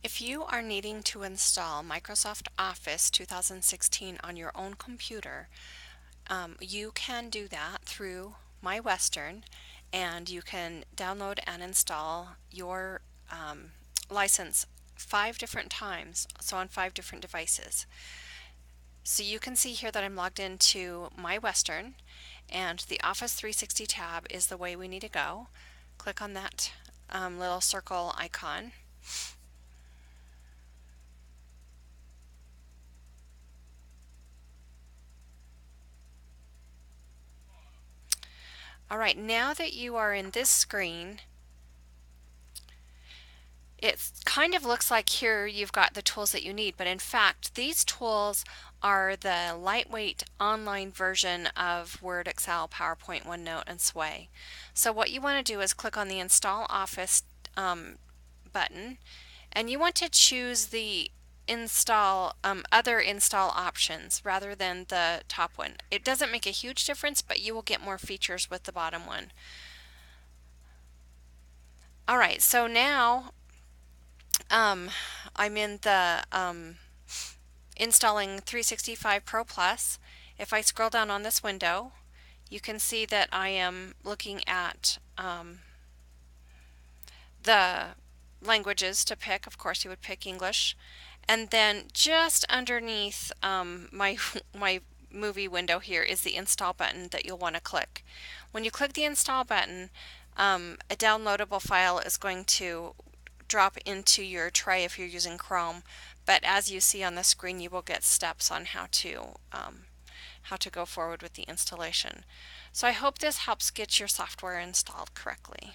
If you are needing to install Microsoft Office 2016 on your own computer, you can do that through MyWestern, and you can download and install your license 5 different times, so on 5 different devices. So you can see here that I'm logged into MyWestern, and the Office 360 tab is the way we need to go. Click on that little circle icon. All right, now that you are in this screen, it kind of looks like here you've got the tools that you need, but in fact, these tools are the lightweight online version of Word, Excel, PowerPoint, OneNote, and Sway. So what you want to do is click on the Install Office button, and you want to choose the other install options rather than the top one. It doesn't make a huge difference, but you will get more features with the bottom one. All right, so now I'm in the installing 365 Pro Plus. If I scroll down on this window, you can see that I am looking at the languages to pick. Of course, you would pick English. And then just underneath my movie window here is the install button that you'll want to click. When you click the install button, a downloadable file is going to drop into your tray if you're using Chrome, but as you see on the screen, you will get steps on how to go forward with the installation. So I hope this helps get your software installed correctly.